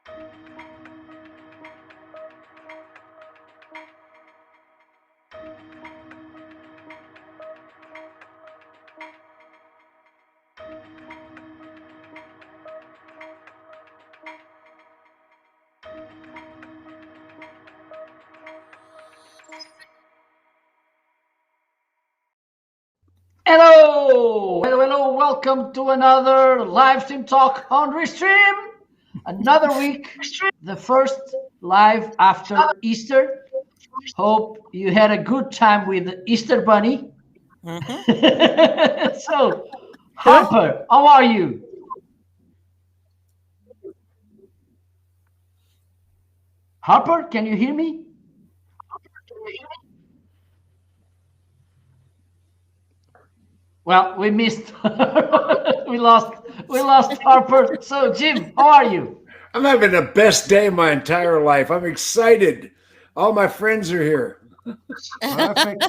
Hello, hello, hello. Welcome to another live stream talk on Restream. Another week, the first live after Easter. Hope you had a good time with the Easter Bunny. So, Harper, how are you? Harper, can you hear me? Well, we missed. we lost Harper. So, Jim, how are you? I'm having the best day of my entire life. I'm excited. All my friends are here. Perfect.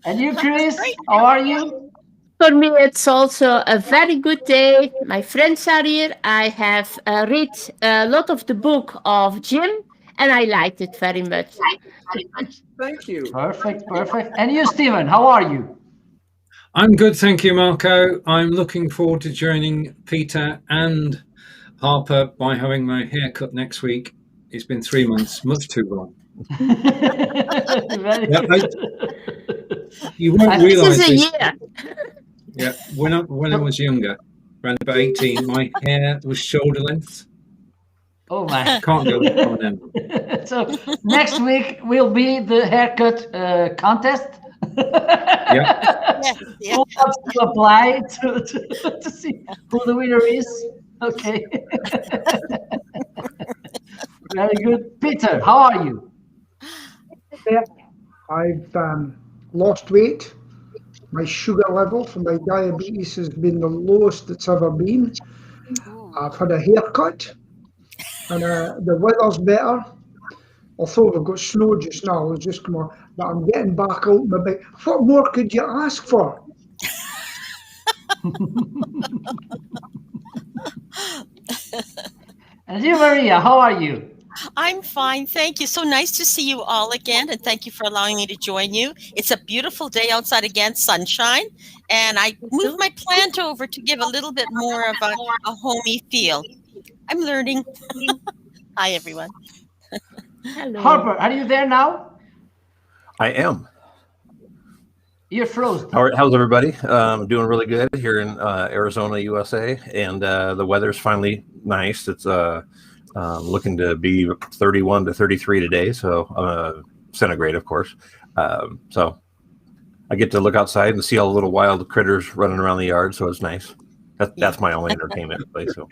And you, Chris, how are you? For me, it's also a very good day. My friends are here. I have read a lot of the book of Jim, and I liked it very much. Thank you. Perfect, perfect. And you, Stephen, how are you? I'm good, thank you, Marco. I'm looking forward to joining Peter and Harper by having my hair cut next week. It's been 3 months, much too long. You won't realise this. Is a year. Yeah, when I was younger, around about 18, my hair was shoulder length. Oh my! Can't go on then. So next week will be the haircut contest. Yeah. Who wants to apply to see who the winner is? Okay. Very good. Peter, how are you? Yeah, I've lost weight. My sugar level for my diabetes has been the lowest it's ever been. I've had a haircut, and the weather's better. Although we've got snow just now, it's just come on. But I'm getting back out my bike. What more could you ask for? And you, Maria, how are you? I'm fine, thank you. So nice to see you all again, and thank you for allowing me to join you. It's a beautiful day outside again, sunshine, and I moved my plant over to give a little bit more of a homey feel. I'm learning. Hi, everyone. Hello. Harper, are you there now? I am. You're frozen. How's everybody? Doing really good here in Arizona, USA, and the weather's finally nice. It's looking to be 31 to 33 today, so centigrade, of course. So I get to look outside and see all the little wild critters running around the yard, so it's nice. That's my only entertainment place. So.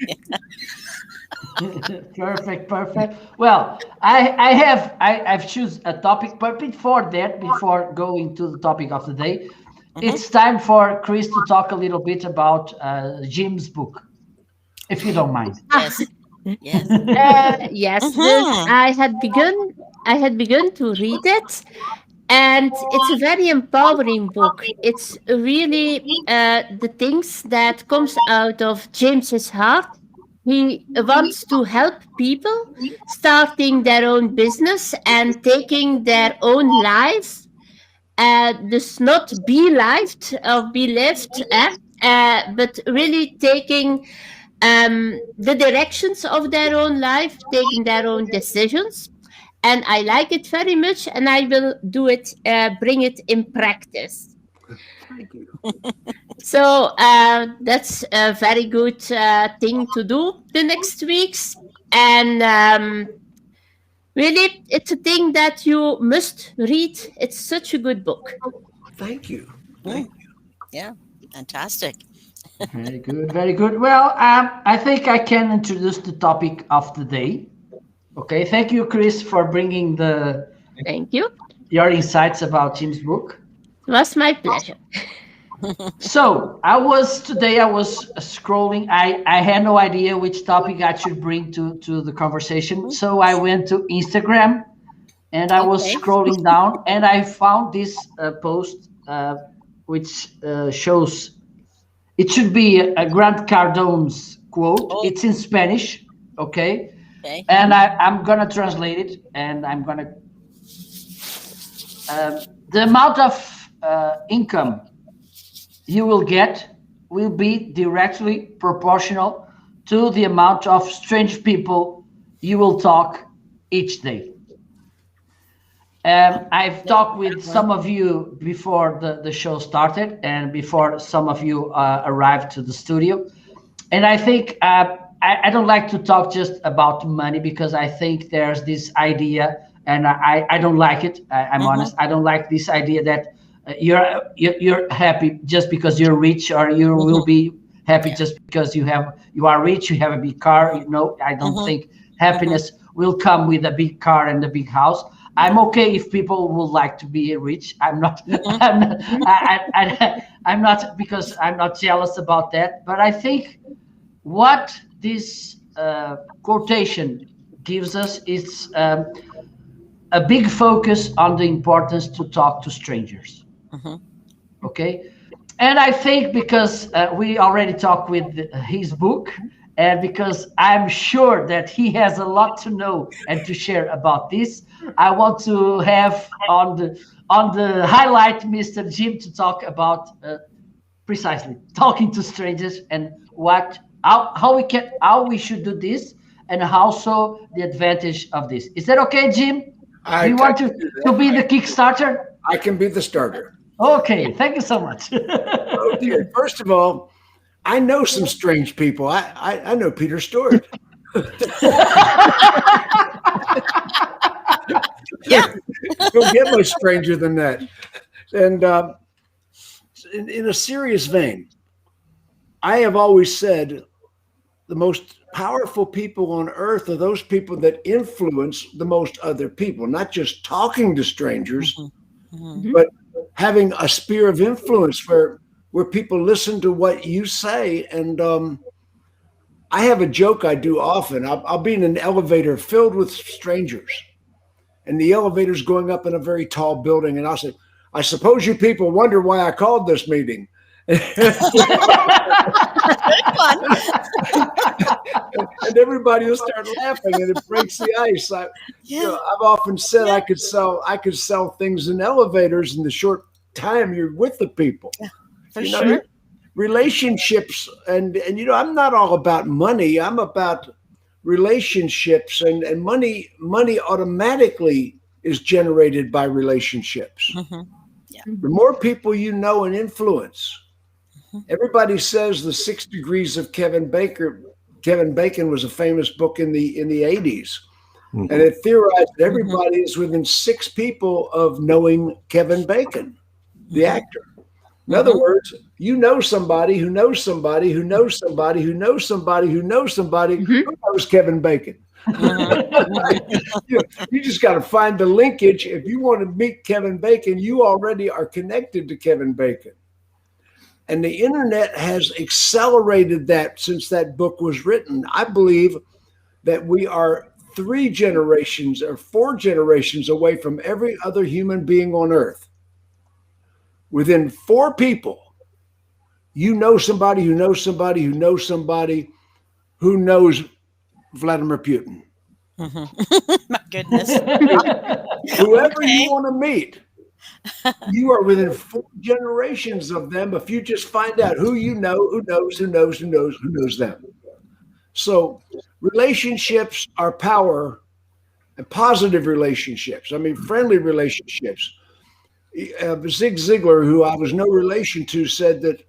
Perfect. Well, I've choose a topic, but before going to the topic of the day, it's time for Chris to talk a little bit about Jim's book, if you don't mind. Yes. Yes. I had begun to read it, and it's a very empowering book. It's really the things that comes out of James's heart. He wants to help people starting their own business and taking their own lives, dus not be lived or be lived, but really taking the directions of their own life, taking their own decisions. And I like it very much, and I will do it, bring it in practice. Thank you. So that's a very good thing to do the next weeks. And really, it's a thing that you must read. It's such a good book. Thank you. Yeah, fantastic. Very good, very good. Well, I think I can introduce the topic of the day. Okay, thank you, Chris, for bringing Thank you. your insights about Jim's book. It was my pleasure. So I was scrolling. I had no idea which topic I should bring to the conversation. So I went to Instagram and I was scrolling down and I found this post which shows it should be a Grant Cardone's quote. It's in Spanish. Okay. Okay. And I'm going to translate it, and I'm going to. The amount of income you will get will be directly proportional to the amount of strange people you will talk each day. I've talked with some of you before the show started and before some of you arrived to the studio. And I think I don't like to talk just about money, because I think there's this idea, and I don't like it. I'm honest. I don't like this idea that you're happy just because you're rich, or you will be happy just because you are rich, you have a big car. I don't think happiness will come with a big car and a big house. I'm okay if people would like to be rich. I'm not. I'm not, because I'm not jealous about that. But I think what this quotation gives us is a big focus on the importance to talk to strangers. Okay, and I think because we already talked with his book, and because I'm sure that he has a lot to know and to share about this, I want to have on the highlight Mr. Jim to talk about precisely talking to strangers, and how we should do this, and also the advantage of this. Is that okay, Jim? Do you want to be the Kickstarter? I can be the starter. Okay, thank you so much. Oh dear. First of all, I know some strange people. I know Peter Stewart. Yeah. Don't get much stranger than that. And in a serious vein, I have always said the most powerful people on earth are those people that influence the most other people, not just talking to strangers, but having a sphere of influence where people listen to what you say. And I have a joke I do often. I'll be in an elevator filled with strangers, and the elevator's going up in a very tall building, and I'll say, I suppose you people wonder why I called this meeting. And everybody will start laughing, and it breaks the ice. I've often said I could sell things in elevators in the short time you're with the people. Yeah, for sure. Relationships, and I'm not all about money. I'm about relationships, and money automatically is generated by relationships. Yeah. The more people you know and influence. Everybody says the 6 Degrees of Kevin Bacon. Kevin Bacon was a famous book in the 80s. And it theorized that everybody is within 6 people of knowing Kevin Bacon, the actor. In other words, you know somebody who knows somebody who knows somebody who knows somebody who knows somebody who knows Kevin Bacon. You just got to find the linkage. If you want to meet Kevin Bacon, you already are connected to Kevin Bacon. And the internet has accelerated that since that book was written. I believe that we are 3 generations or 4 generations away from every other human being on earth. Within 4 people, you know somebody who knows somebody who knows somebody who knows Vladimir Putin. My goodness. Whoever you want to meet, you are within 4 generations of them if you just find out who you know, who knows them. So relationships are power, and positive relationships. I mean, friendly relationships. Aziegler, who I was no relation to, said that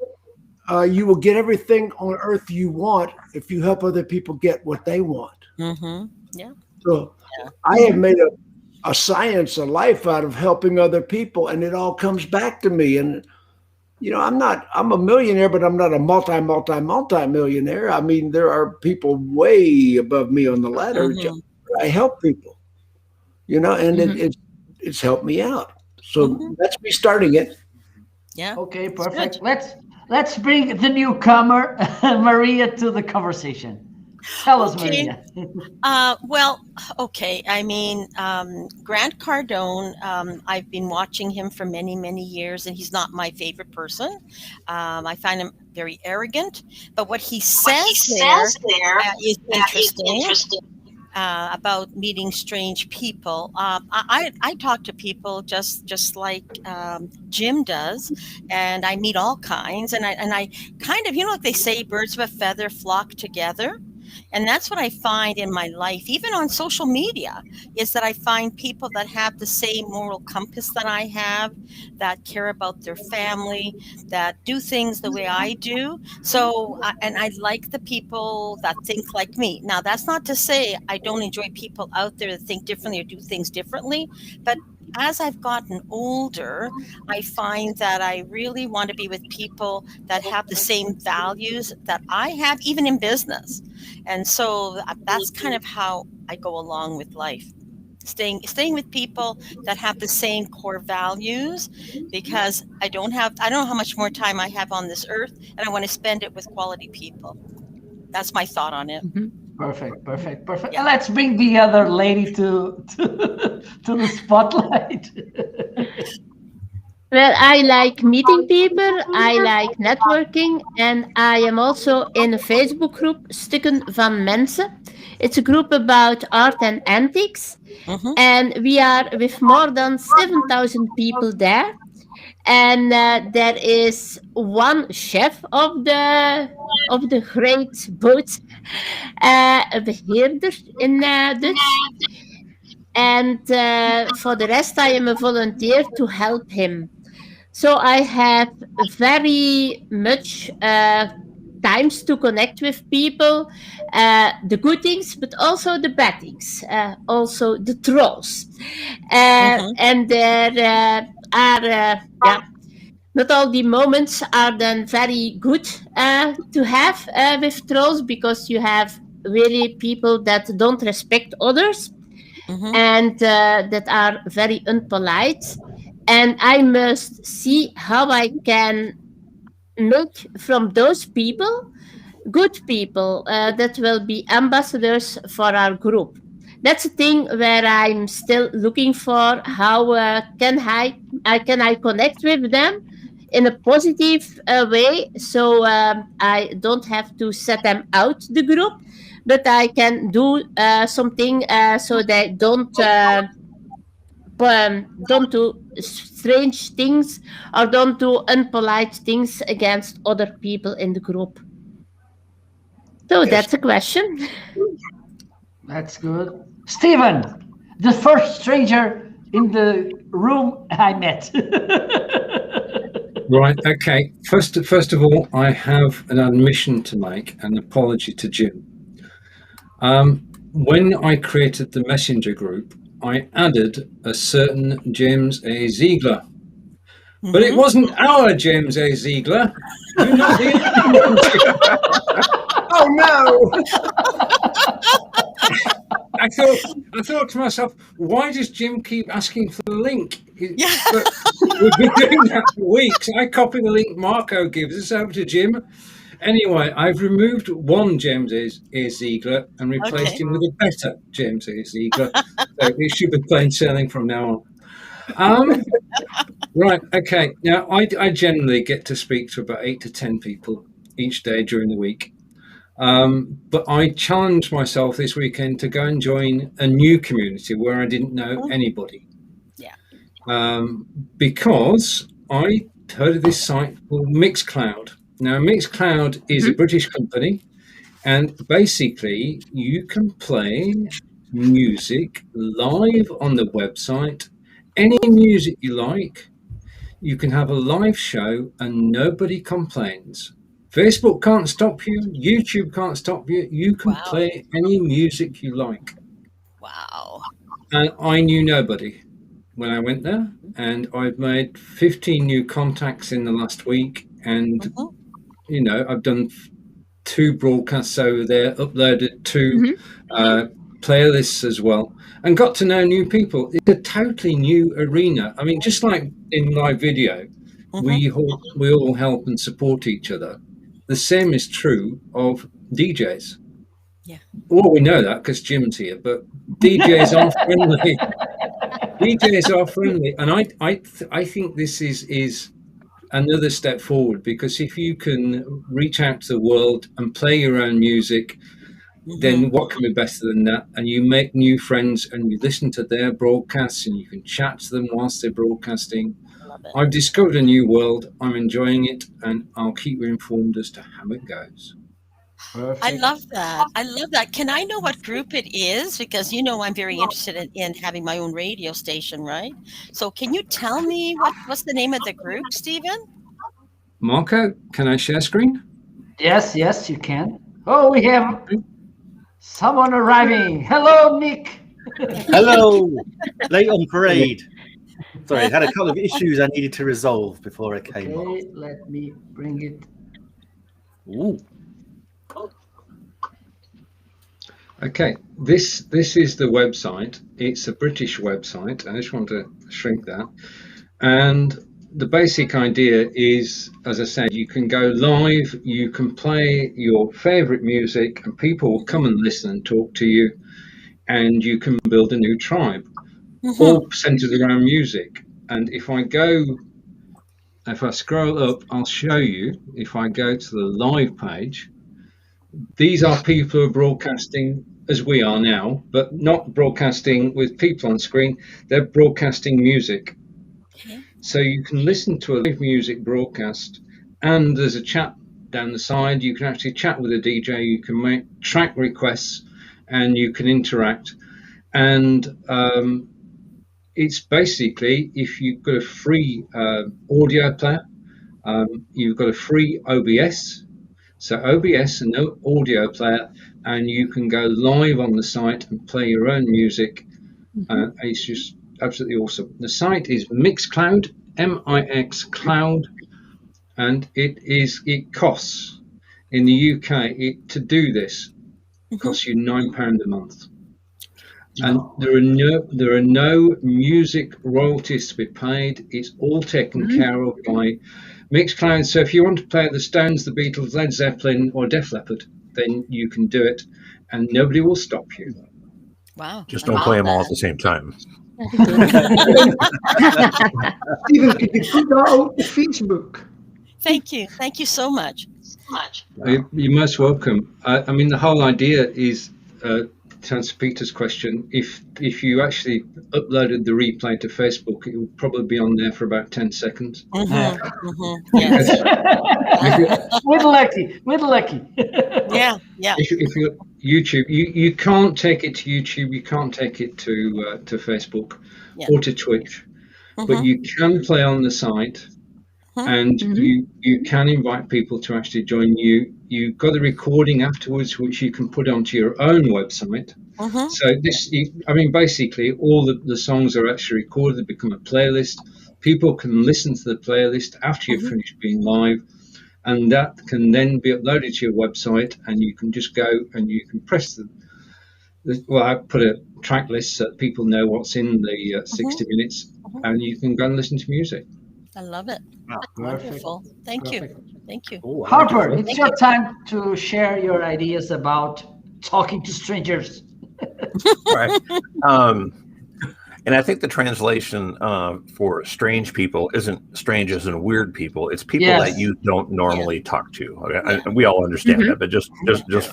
you will get everything on earth you want if you help other people get what they want. Yeah. So I have made a science, a life out of helping other people, and it all comes back to me. And I'm a millionaire, but I'm not a multi-millionaire. I mean, there are people way above me on the ladder. I help people, and it's helped me out. So that's me starting it. Yeah. Okay, perfect. Let's bring the newcomer, Maria, to the conversation. Tell us, Okay. Maria. Well, okay. I mean, Grant Cardone, I've been watching him for many, many years, and he's not my favorite person. I find him very arrogant, but what he says there is interesting. About meeting strange people. I talk to people just like Jim does, and I meet all kinds, and I kind of, like they say, birds of a feather flock together. And that's what I find in my life, even on social media, is that I find people that have the same moral compass that I have, that care about their family, that do things the way I do. So, and I like the people that think like me. Now, that's not to say I don't enjoy people out there that think differently or do things differently, but as I've gotten older, I find that I really want to be with people that have the same values that I have, even in business. And so that's kind of how I go along with life. Staying with people that have the same core values, because I don't know how much more time I have on this earth, and I want to spend it with quality people. That's my thought on it. Perfect. Yeah. Let's bring the other lady to the spotlight. Well, I like meeting people, I like networking, and I am also in a Facebook group, Stuart Van Mense. It's a group about art and antiques, and we are with more than 7,000 people there. And there is one chef of the great boat, a beheerder in Dutch. And for the rest, I am a volunteer to help him. So I have very much times to connect with people, the good things, but also the bad things, also the trolls. And there are, not all the moments are then very good to have with trolls, because you have really people that don't respect others and that are very unpolite. And I must see how I can make from those people good people that will be ambassadors for our group. That's a thing where I'm still looking for how can I connect with them in a positive way, so I don't have to set them out the group, but I can do something so they don't do strange things or don't do unpolite things against other people in the group. So Yes. that's a question. That's good. Stephen, the first stranger in the room I met. Right. Okay. First of all, I have an admission to make, an apology to Jim. When I created the messenger group, I added a certain James Aziegler. But it wasn't our James Aziegler. You're not the Oh no! I thought to myself, why does Jim keep asking for the link? But we've been doing that for weeks. I copy the link Marco gives us over to Jim. Anyway, I've removed one James Aziegler and replaced him with a better James Aziegler. So we should be plain sailing from now on. Right, okay. Now, I generally get to speak to about 8 to 10 people each day during the week. But I challenged myself this weekend to go and join a new community where I didn't know anybody. Yeah. Because I heard of this site called Mixcloud. Now, Mixcloud is a British company, and basically you can play music live on the website, any music you like. You can have a live show and nobody complains. Facebook can't stop you. YouTube can't stop you. You can play any music you like. Wow. And I knew nobody when I went there. And I've made 15 new contacts in the last week. And, you know, I've done 2 broadcasts over there, uploaded 2 playlists as well, and got to know new people. It's a totally new arena. I mean, just like in live video, we all help and support each other. The same is true of DJs. Well, we know that because Jim's here, but DJs are friendly. DJs are friendly, and I think this is another step forward, because if you can reach out to the world and play your own music, then what can be better than that? And you make new friends, and you listen to their broadcasts, and you can chat to them whilst they're broadcasting. I've discovered a new world. I'm enjoying it, and I'll keep you informed as to how it goes. Perfect. I love that. I love that. Can I know what group it is? Because I'm very interested in having my own radio station, right? So can you tell me what's the name of the group, Stephen? Marco, can I share screen? Yes, you can. Oh, we have someone arriving. Hello, Nick. Hello, late on parade. Sorry, I had a couple of issues I needed to resolve before I came on. Okay, let me bring it. Ooh. Okay, this is the website. It's a British website. I just want to shrink that. And the basic idea is, as I said, you can go live, you can play your favorite music, and people will come and listen and talk to you, and you can build a new tribe, all centered around music. And if I scroll up, I'll show you. If I go to the live page, these are people who are broadcasting as we are now, but not broadcasting with people on screen. They're broadcasting music. So you can listen to a live music broadcast, and there's a chat down the side. You can actually chat with a DJ. You can make track requests, and you can interact. And it's basically, if you've got a free audio player, you've got a free OBS. So OBS and no audio player, and you can go live on the site and play your own music. It's just absolutely awesome. The site is Mixcloud, MIX Cloud, and it costs in the UK to do this. It costs you £9 a month, and there are no music royalties to be paid. It's all taken care of by Mixcloud. So if you want to play the Stones, the Beatles, Led Zeppelin, or Def Leppard, then you can do it, and nobody will stop you. Wow! Just don't play them all at the same time. Stephen, could you put that out to Facebook? Thank you so much. You're most welcome. I mean, the whole idea is, to answer Peter's question, if you actually uploaded the replay to Facebook, it would probably be on there for about 10 seconds. Yes. We're lucky. Yeah. If you're YouTube, you can't take it to YouTube, you can't take it to Facebook or to Twitch, but you can play on the site, and you can invite people to actually join you. You've got a recording afterwards, which you can put onto your own website. So basically, all the songs are actually recorded, they become a playlist. People can listen to the playlist after you've finished being live, and that can then be uploaded to your website, and you can just go and you can press I put a track list so that people know what's in the 60 minutes, and you can go and listen to music. I love it. Perfect. Wonderful. Thank you. Oh, Harper, it's your time to share your ideas about talking to strangers. Right. And I think the translation for strange people isn't strange as in weird people. It's people that you don't normally talk to. Okay? We all understand that, but just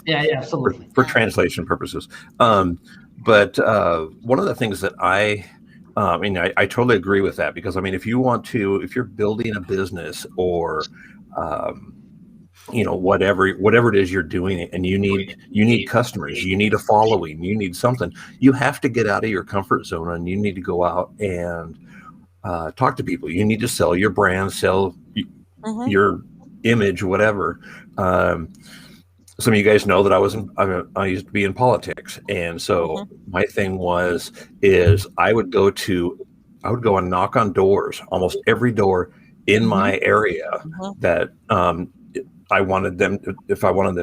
absolutely for translation purposes. But one of the things that I totally agree with that, because if you're building a business or whatever it is you're doing, and you need customers, you need a following, you need something, you have to get out of your comfort zone, and you need to go out and talk to people. You need to sell your brand, sell your image, whatever. Some of you guys know that I used to be in politics, and so my thing is I would go and knock on doors, almost every door in my area that if I wanted them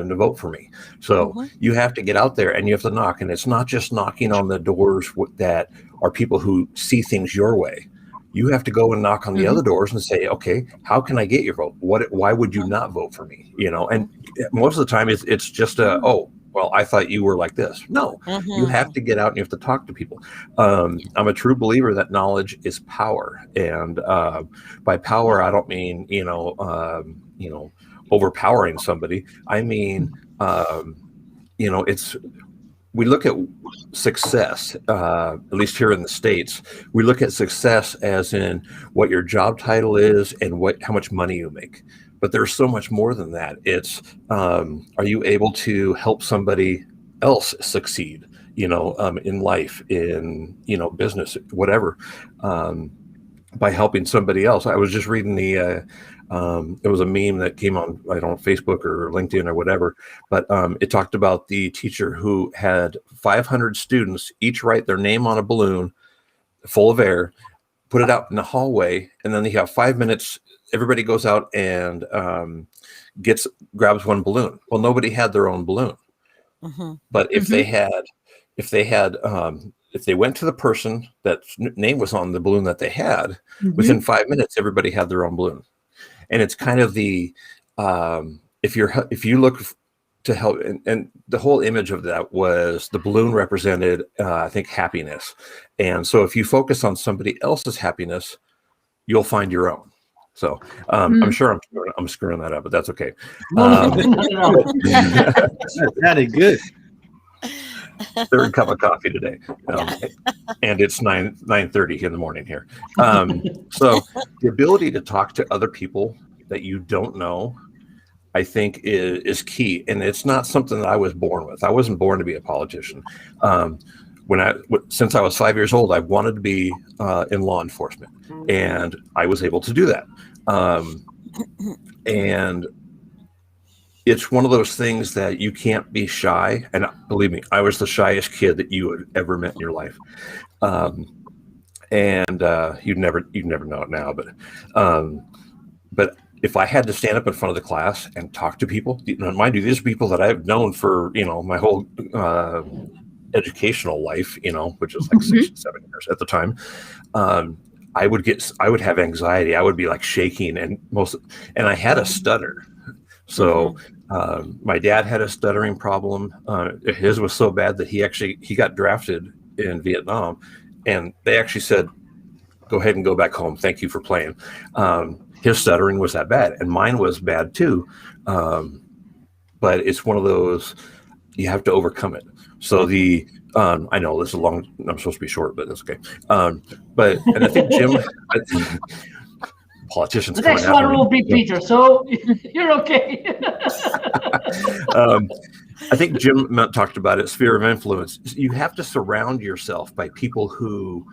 to vote for me. So you have to get out there and you have to knock, and it's not just knocking on the doors that are people who see things your way. You have to go and knock on the other doors and say, okay, how can I get your vote? Why would you not vote for me? And most of the time it's just well, I thought you were like this. No, you have to get out and you have to talk to people. I'm a true believer that knowledge is power. And by power, I don't mean, overpowering somebody. I mean, we look at success, at least here in the States, we look at success as in what your job title is and how much money you make. But there's so much more than that. It's, are you able to help somebody else succeed, in life, in, business, whatever, by helping somebody else. I was just reading it was a meme that came on, I don't know, Facebook or LinkedIn or whatever, but it talked about the teacher who had 500 students each write their name on a balloon full of air, put it out in the hallway, and then you have 5 minutes. Everybody goes out and grabs one balloon. Well, nobody had their own balloon, but if they went to the person that name was on the balloon that they had, within 5 minutes, everybody had their own balloon. And it's kind of the if you look to help, and the whole image of that was the balloon represented, I think, happiness. And so if you focus on somebody else's happiness, you'll find your own. So I'm sure I'm screwing that up, but that's okay. That good. Third cup of coffee today, and it's 9:30 in the morning here. So the ability to talk to other people that you don't know, I think, is key, and it's not something that I was born with. I wasn't born to be a politician. Since I was 5 years old, I wanted to be in law enforcement, and I was able to do that. And it's one of those things that you can't be shy. And believe me, I was the shyest kid that you had ever met in your life. You'd never know it now, but if I had to stand up in front of the class and talk to people, mind you, these are people that I've known for, my whole educational life, which is like 6 7 years at the time. I would have anxiety. I would be like shaking and I had a stutter. So my dad had a stuttering problem. His was so bad that he got drafted in Vietnam, and they actually said, "Go ahead and go back home. Thank you for playing." His stuttering was that bad, and mine was bad too. But it's one of those, you have to overcome it. So I know this is long. I'm supposed to be short, but that's okay. And I think Jim. Politicians. The next one will be Peter, so you're okay. I think Jim talked about it, sphere of influence. You have to surround yourself by people who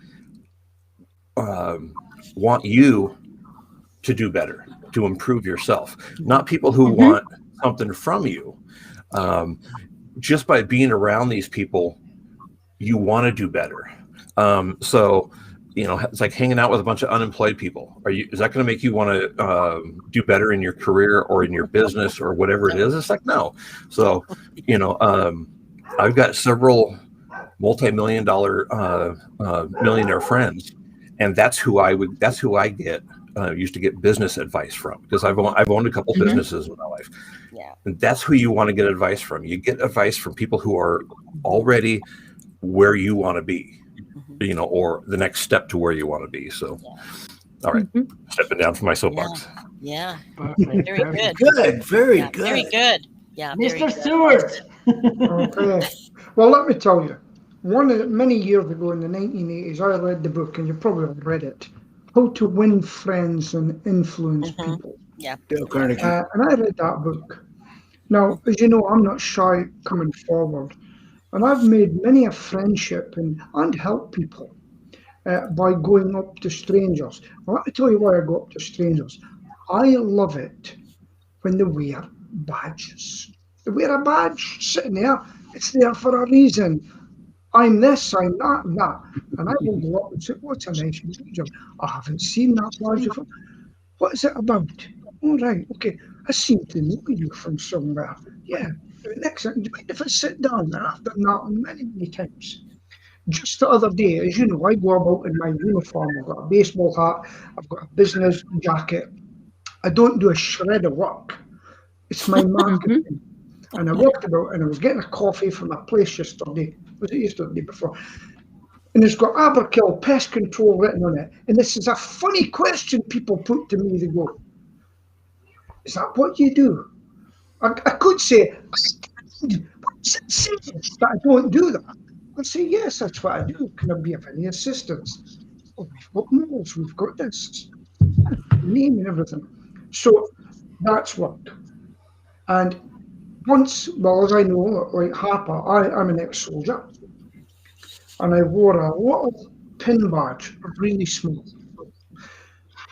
want you to do better, to improve yourself, not people who want something from you. Just by being around these people, you want to do better. So it's like hanging out with a bunch of unemployed people. Is that going to make you want to do better in your career or in your business or whatever it is? It's like, no. So, I've got several multi-million-dollar millionaire friends, and that's who I used to get business advice from, because I've owned a couple businesses in my life. Yeah. And that's who you want to get advice from. You get advice from people who are already where you want to be. Or the next step to where you want to be. So, all right, stepping down from my soapbox. Yeah. Very good. Good, very good. Very good. Yeah, Mr. Stewart. Okay. Well, let me tell you, many years ago in the 1980s, I read the book, and you probably have read it, How to Win Friends and Influence People. Yeah. Dale Carnegie. And I read that book. Now, as you know, I'm not shy coming forward. And I've made many a friendship and helped people by going up to strangers. Well, let me tell you why I go up to strangers. I love it when they wear badges. They wear a badge sitting there. It's there for a reason. I'm this, I'm that, and that. And I will go up and say, "What's a nice badge? I haven't seen that badge before. What is it about?" "All right, okay. I seem to know you from somewhere." "Yeah. Next time, do you mind if I sit down?" And I've done that many, many times. Just the other day, as you know, I go about in my uniform. I've got a baseball hat. I've got a business jacket. I don't do a shred of work. It's my marketing. And I walked about and I was getting a coffee from a place yesterday. Was it yesterday before? And it's got Aberkill Pest Control written on it. And this is a funny question people put to me. They go, is that what you do? I could say, that I don't do that. I'd say, yes, that's what I do. Can I be of any assistance? Oh, we've got moles, we've got this, name and everything. So that's worked. And once, well, as I know, like Harper, I'm an ex-soldier, and I wore a little pin badge, really small.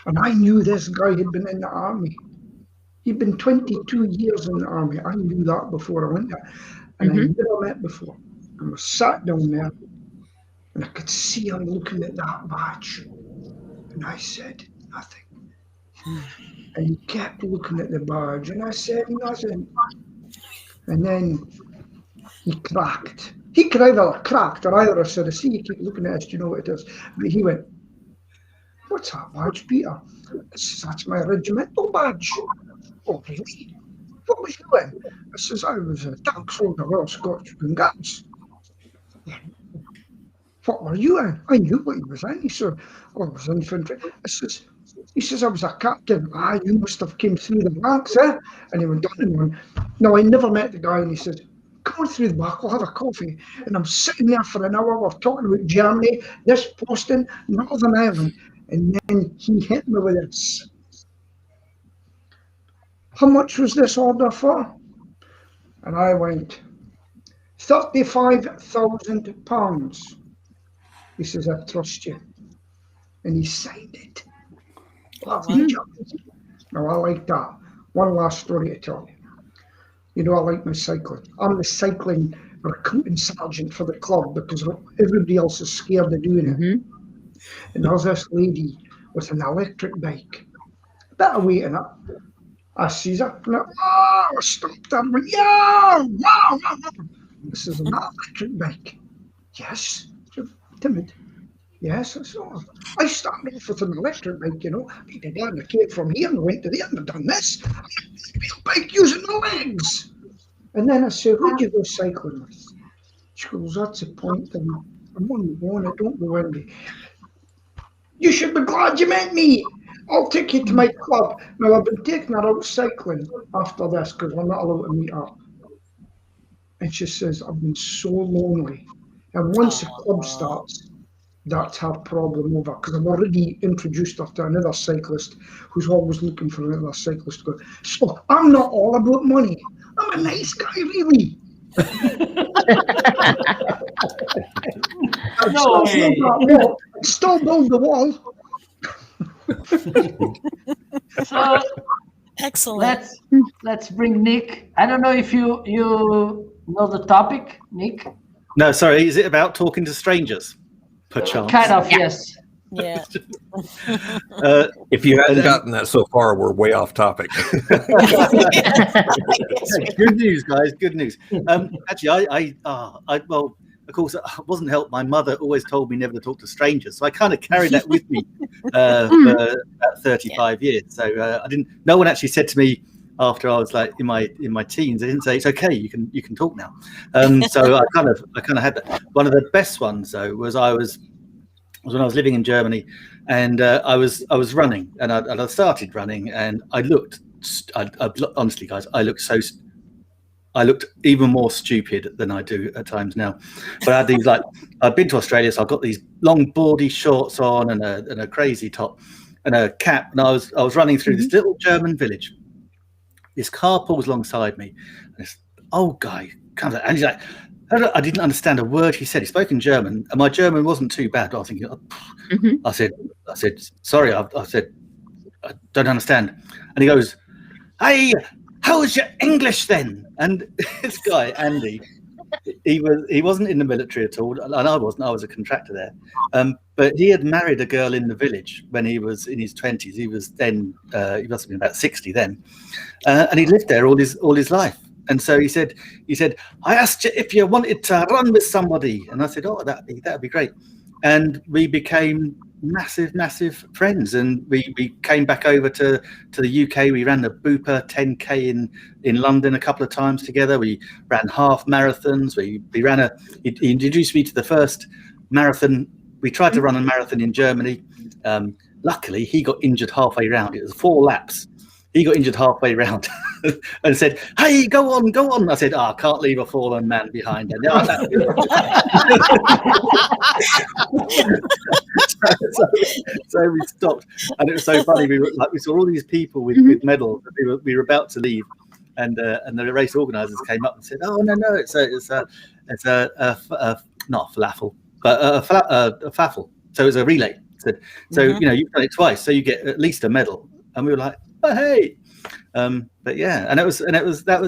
And I knew this guy had been in the army. He'd been 22 years in the army. I knew that before I went there. And I never met before. And I sat down there, and I could see him looking at that badge. And I said, nothing. And he kept looking at the badge, and I said, nothing. And then he cracked. He could either have cracked, or either I said, I see you keep looking at this, do you know what it is? But he went, what's that badge, Peter? I says, that's my regimental badge. Oh, really? What was you in? I says, I was a tank soldier, Royal Scottish Guards. What were you in? I knew what he was in. He said, oh, I was infantry. He says, I was a captain. Ah, you must have came through the ranks, eh? And he went on and on. No, I never met the guy, and he said, come on through the back, we'll have a coffee. And I'm sitting there for an hour, we're talking about Germany, this posting, Northern Ireland. And then he hit me with this. How much was this order for? And I went, £35,000. He says, I trust you. And he signed it. Now, I like that. One last story to tell you. You know, I like my cycling. I'm the cycling recruiting sergeant for the club because everybody else is scared of doing it. And there's this lady with an electric bike. A bit of weight in it. I sees her, and I stopped her and went, yeah, wow. This is an electric bike. Yes. Timid. Yes, I saw. I started off with an electric bike, you know. I came from here and went to there and done this. I'm a bike using the legs. And then I said, who'd you go cycling with? She goes, that's the point. I'm on the one, I don't go in. You should be glad you met me. I'll take you to my club. Now, I've been taking her out cycling after this because we're not allowed to meet up. And she says, I've been so lonely. And once the club starts, that's her problem over, because I've already introduced her to another cyclist who's always looking for another cyclist to go. So I'm not all about money. I'm a nice guy, really. Still build the wall. So Excellent. let's bring Nick. I don't know if you know the topic, Nick. No, sorry. Is it about talking to strangers? Perchance. Kind of, yes. Yeah. If you hadn't gotten that so far, we're way off topic. Good news, guys. Good news. Actually, I well, of course, I wasn't helped. My mother always told me never to talk to strangers, so I kind of carried that with me for about 35 years. So I didn't. No one actually said to me after I was like in my teens. They didn't say it's okay. You can talk now. So I kind of had that. One of the best ones though was when I was living in Germany, and I was running, and I started running, and I looked. Honestly, guys, I looked even more stupid than I do at times now. But I had these I'd been to Australia, so I've got these long boardy shorts on and a crazy top and a cap, and I was running through this little German village. This car pulls alongside me, and this old guy comes out, and he's like, I didn't understand a word he said. He spoke in German, and my German wasn't too bad. I was thinking, I said, sorry. I said, I don't understand. And he goes, hey, how's your English then? And this guy, Andy, he wasn't in the military at all, and I wasn't. I was a contractor there. But he had married a girl in the village when he was in his 20s. He was then, he must have been about 60 then. And he lived there all his life. And so he said, I asked you if you wanted to run with somebody. And I said, oh, that'd be great. And we became massive friends, and we came back over to the UK. We ran the Booper 10K in London a couple of times together. We ran half marathons. We ran he introduced me to the first marathon. We tried to run a marathon in Germany. Luckily, he got injured halfway round. It was 4 laps. He got injured halfway round and said, "Hey, go on." I said, "I can't leave a fallen man behind." And so we stopped, and it was so funny. We saw all these people with medals. We were about to leave, and the race organisers came up and said, "Oh no, it's a not a falafel, but a faffle. So it's a relay." So you've done it twice, so you get at least a medal. And we were like, "Oh hey." But yeah, and that was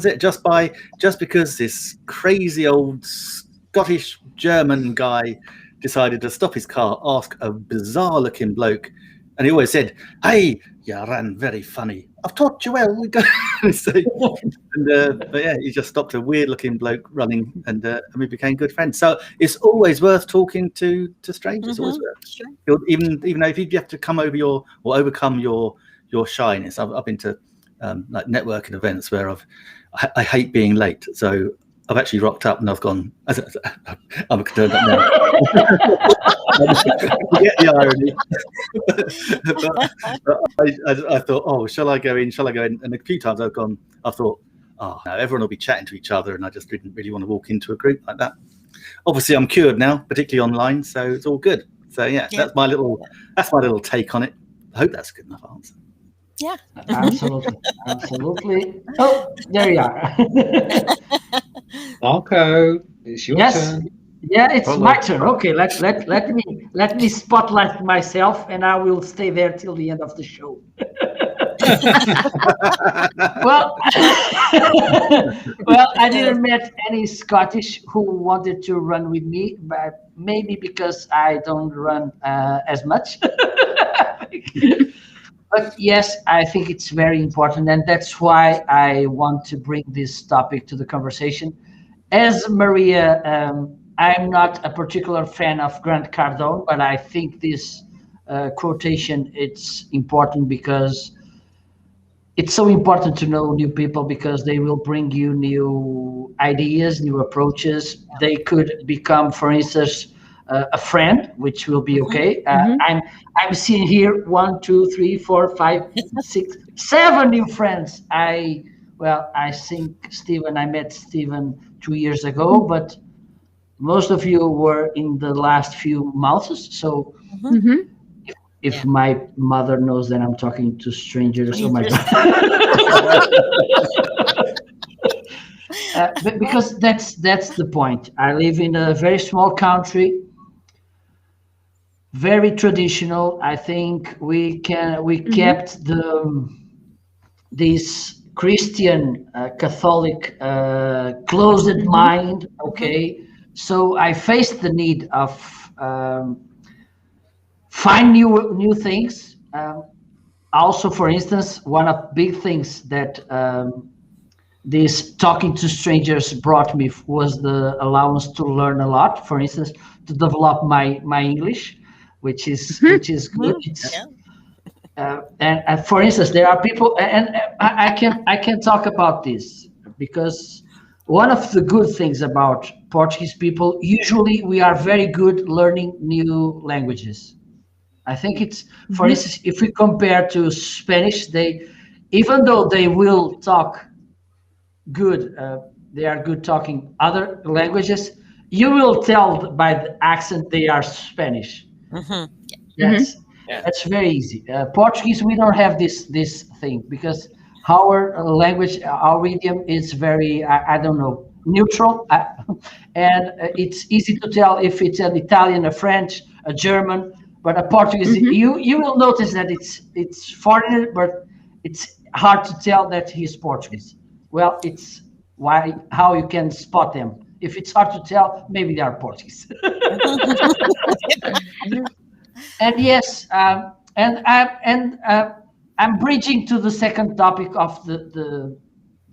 it. Just because this crazy old Scottish German guy decided to stop his car, ask a bizarre looking bloke, and he always said, "Hey, you ran very funny. I've taught you well." But yeah, he just stopped a weird looking bloke running, and we became good friends. So it's always worth talking to strangers. Always worth. Sure. Even though if you have to overcome your shyness. I've been to like networking events where I hate being late, so I've actually rocked up and I've gone. I'm turned up now. Forget the irony. but I thought, oh, shall I go in? And a few times I've thought, oh no, everyone will be chatting to each other, and I just didn't really want to walk into a group like that. Obviously, I'm cured now, particularly online, so it's all good. So yeah. That's my little take on it. I hope that's a good enough answer. Yeah, absolutely. Oh, there you are. Marco, it's your turn. Yeah, it's my turn. Okay, let me spotlight myself, and I will stay there till the end of the show. Well, I didn't met any Scottish who wanted to run with me, but maybe because I don't run as much. But yes, I think it's very important, and that's why I want to bring this topic to the conversation. As Maria, I'm not a particular fan of Grant Cardone, but I think this quotation, it's important because it's so important to know new people, because they will bring you new ideas, new approaches. They could become, for instance, a friend, which will be okay. I'm seeing here 1, 2, 3, 4, 5, 6, 7 new friends. I think Stephen, I met Stephen 2 years ago, but most of you were in the last few months. So if my mother knows that I'm talking to strangers, oh my God. Because that's the point. I live in a very small country, very traditional. I think we kept this Christian Catholic closed mind. Okay, so I faced the need of find new things. Also, for instance, one of big things that this talking to strangers brought me was the allowance to learn a lot. For instance, to develop my English, which is good. And for instance, there are people, and I can talk about this because one of the good things about Portuguese people, usually we are very good learning new languages. I think it's, for instance, if we compare to Spanish, even though they will talk good, they are good talking other languages, you will tell by the accent they are Spanish. That's very easy. Portuguese, we don't have this thing because our language, our idiom is very, I don't know, neutral, and it's easy to tell if it's an Italian, a French, a German, but a Portuguese. You will notice that it's foreigner, but it's hard to tell that he's Portuguese. Well, it's how you can spot them. If it's hard to tell, maybe they are Portuguese. And yes, I'm bridging to the second topic of the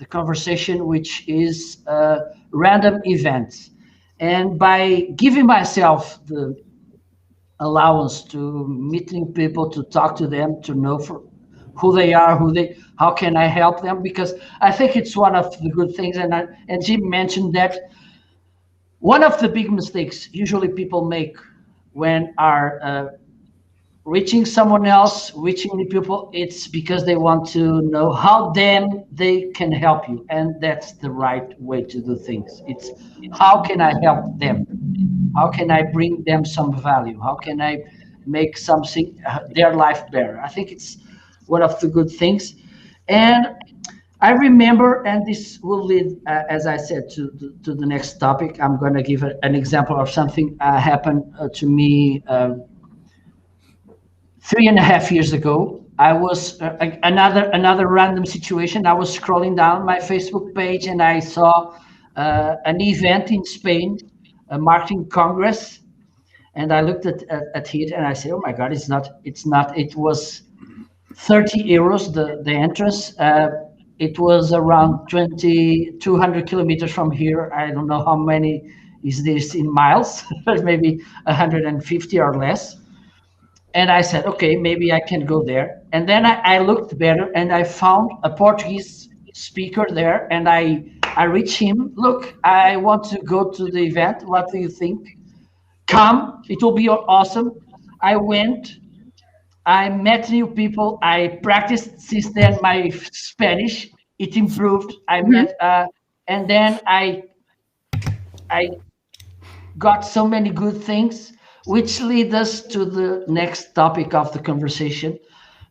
conversation, which is random events. And by giving myself allowance to meet new people, to talk to them, to know for who they are, how can I help them? Because I think it's one of the good things. And Jim mentioned that one of the big mistakes usually people make when are reaching someone else, reaching new people, it's because they want to know how they can help you. And that's the right way to do things. It's how can I help them? How can I bring them some value? How can I make something their life better? I think it's one of the good things. And I remember, and this will lead, as I said, to the next topic. I'm going to give an example of something happened to me 3.5 years ago. I was another random situation. I was scrolling down my Facebook page and I saw an event in Spain, a marketing congress, and I looked at it and I said, "Oh my God, it's not. It was 30 euros the entrance. It was around 200 kilometers from here. I don't know how many is this in miles, but maybe 150 or less." And I said, okay, maybe I can go there. And then I looked better and I found a Portuguese speaker there. And I reached him. Look, I want to go to the event. What do you think? Come, it will be awesome. I went. I met new people. I practiced since then my Spanish. It improved. I met, and then I got so many good things, which lead us to the next topic of the conversation,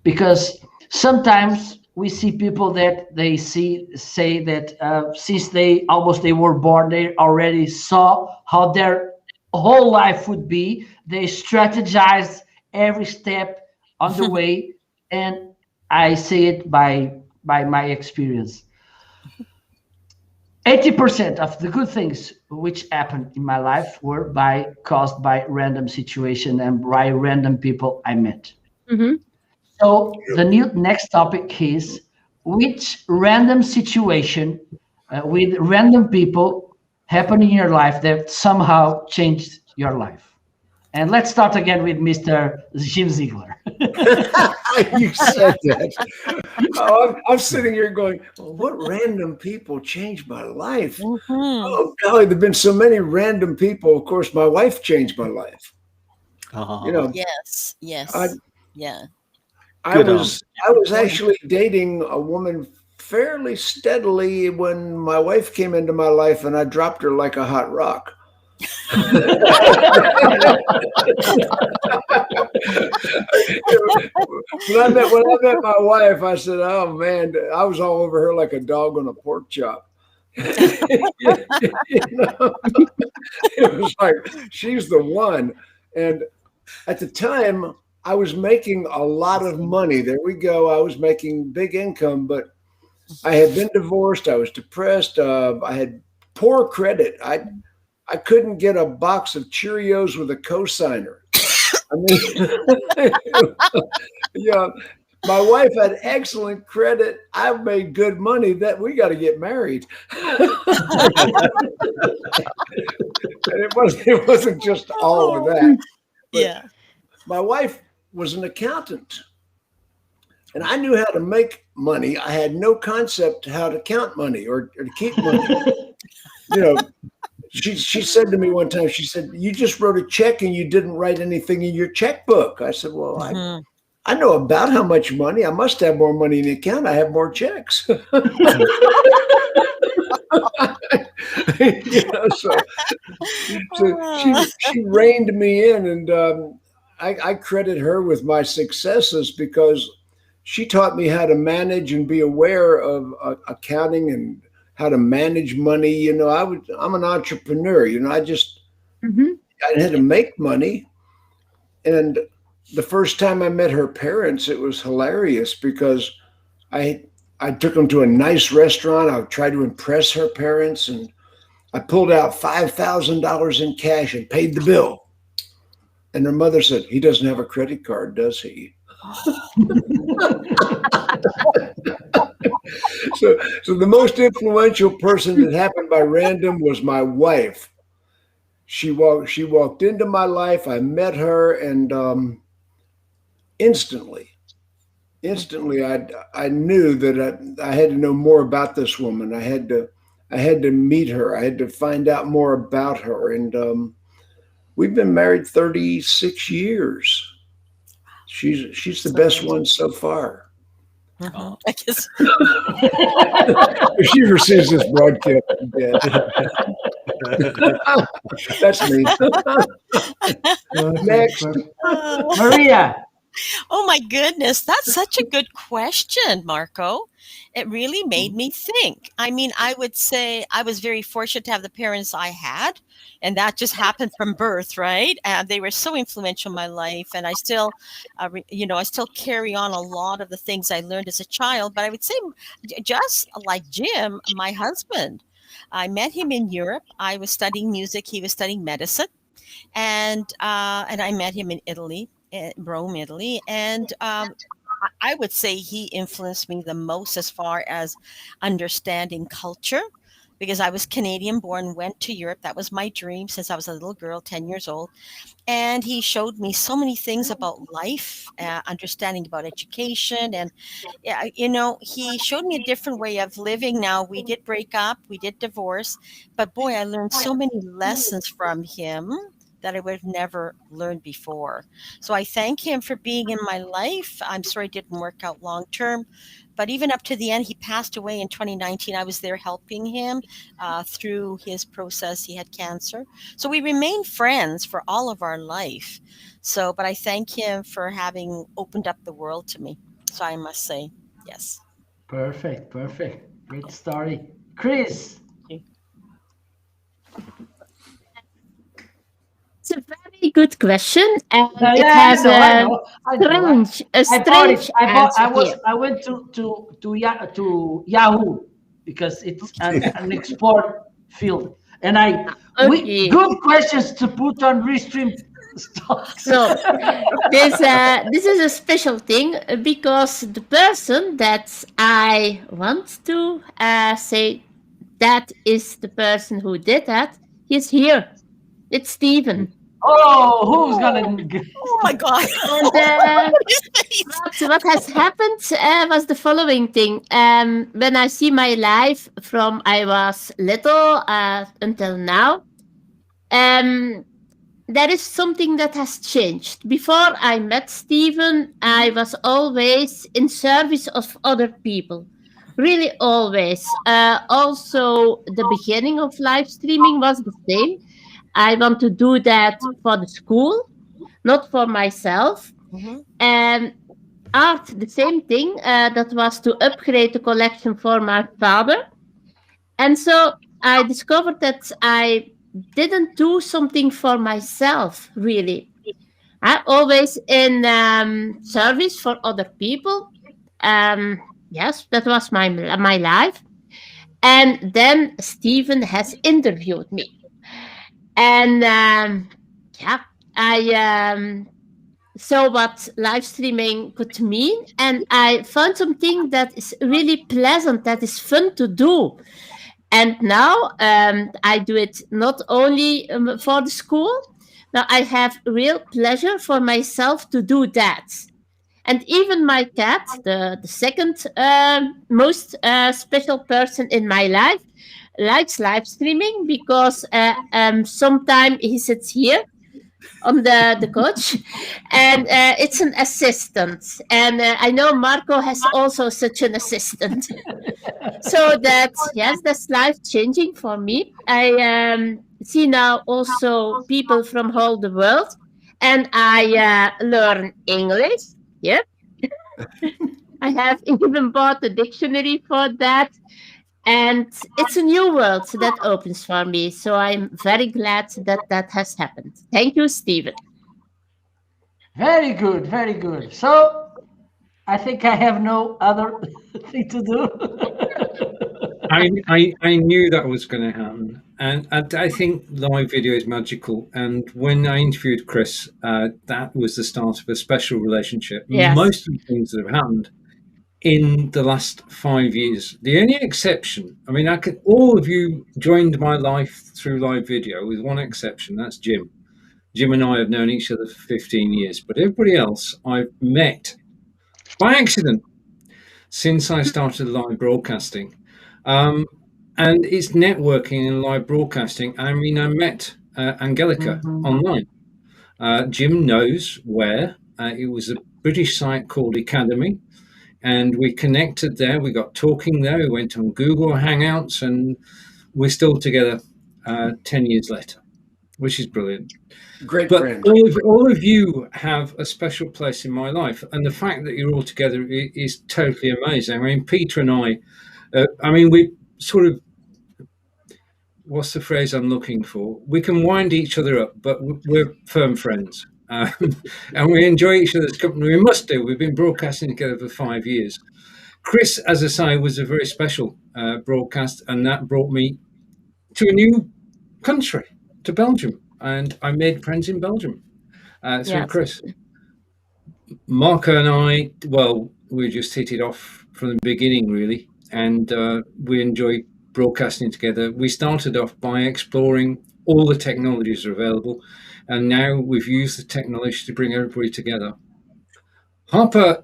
because sometimes we see people that they say that since they were born, they already saw how their whole life would be. They strategize every step on the way, and I say it by my experience. 80% of the good things which happened in my life were caused by random situation and by random people I met. Mm-hmm. So the next topic is which random situation with random people happened in your life that somehow changed your life. And let's start again with Mr. Jim Aziegler. You said that. I'm sitting here going, well, what random people changed my life? Mm-hmm. Oh, golly, there have been so many random people. Of course, my wife changed my life. You know, Yes. Yeah. I was actually dating a woman fairly steadily when my wife came into my life, and I dropped her like a hot rock. When I met my wife, I said, "Oh man," I was all over her like a dog on a pork chop. You know? It was like she's the one. And at the time, I was making a lot of money. There we go. I was making big income, but I had been divorced. I was depressed. I had poor credit. I couldn't get a box of Cheerios with a cosigner. I mean, yeah, my wife had excellent credit. I made good money. That we got to get married. And it wasn't just all of that. Yeah. My wife was an accountant, and I knew how to make money. I had no concept how to count money or to keep money. You know. She said to me one time, she said, "You just wrote a check and you didn't write anything in your checkbook." I said, "Well, I know about how much money. I must have more money in the account. I have more checks." You know, so she reined me in, and I credit her with my successes because she taught me how to manage and be aware of accounting and how to manage money. You know, I'm an entrepreneur. You know, I had to make money. And the first time I met her parents, it was hilarious because I took them to a nice restaurant. I tried to impress her parents, and I pulled out $5,000 in cash and paid the bill. And her mother said, "He doesn't have a credit card, does he?" So the most influential person that happened by random was my wife. She walked into my life. I met her, and instantly, I knew that I had to know more about this woman. I had to meet her. I had to find out more about her, and we've been married 36 years. She's the best one so far. I guess. If she receives this broadcast, I'm dead. That's me. Next. Maria. Oh my goodness, that's such a good question, Marco. It really made me think. I mean, I would say I was very fortunate to have the parents I had, and that just happened from birth, right? And they were so influential in my life, and I still, I still carry on a lot of the things I learned as a child. But I would say, just like Jim, my husband, I met him in Europe. I was studying music; he was studying medicine, and I met him in Italy. Rome, Italy, and I would say he influenced me the most as far as understanding culture, because I was Canadian born, went to Europe. That was my dream since I was a little girl, 10 years old. And he showed me so many things about life, understanding about education. And, he showed me a different way of living. Now, we did break up, we did divorce, but boy, I learned so many lessons from him that I would have never learned before. So I thank him for being in my life. I'm sorry it didn't work out long term, but even up to the end, he passed away in 2019. I was there helping him through his process. He had cancer. So we remained friends for all of our life. So, but I thank him for having opened up the world to me. So I must say, yes. Perfect. Great story. Chris. It's a very good question, and it has I went to Yahoo because it's an export field, and good questions to put on Restream stocks. So this is a special thing because the person that I want to say that is the person who did that. He's here. It's Stephen. Oh, who's gonna? Oh my God! And, what has happened was the following thing. When I see my life from I was little until now, there is something that has changed. Before I met Stephen, I was always in service of other people. Really, always. Also, the beginning of live streaming was the same. I want to do that for the school, not for myself. And art, the same thing. That was to upgrade the collection for my father. And so I discovered that I didn't do something for myself, really. I always in service for other people. Yes, that was my life. And then Stephen has interviewed me. And I saw what live streaming could mean, and I found something that is really pleasant, that is fun to do. And now I do it not only for the school, now I have real pleasure for myself to do that. And even my cat, the second most special person in my life, likes live streaming because sometimes he sits here on the couch, and it's an assistant. And I know Marco has also such an assistant. So that's life changing for me. I see now also people from all the world, and I learn English. Yeah. I have even bought a dictionary for that. And it's a new world that opens for me. So I'm very glad that has happened. Thank you, Stephen. Very good. So I think I have no other thing to do. I knew that was going to happen. And I think live video is magical. And when I interviewed Chris, that was the start of a special relationship. Yes. Most of the things that have happened in the last 5 years. The only exception, I mean, all of you joined my life through live video with one exception, that's Jim. Jim and I have known each other for 15 years, but everybody else I've met by accident since I started live broadcasting. And it's networking and live broadcasting. I mean, I met Angelica online. Jim knows where. It was a British site called Academy. And we connected there. We got talking there. We went on Google Hangouts, and we're still together 10 years later, which is brilliant. Great but friend. all of you have a special place in my life, and the fact that you're all together is totally amazing. I mean, Peter and I mean, we sort of, what's the phrase I'm looking for? We can wind each other up, but we're firm friends. And we enjoy each other's company. We must do. We've been broadcasting together for 5 years. Chris, as I say, was a very special broadcast, and that brought me to a new country, to Belgium. And I made friends in Belgium through Chris. Marco and I, well, we just hit it off from the beginning, really. And we enjoy broadcasting together. We started off by exploring all the technologies that are available. And now we've used the technology to bring everybody together. Harper,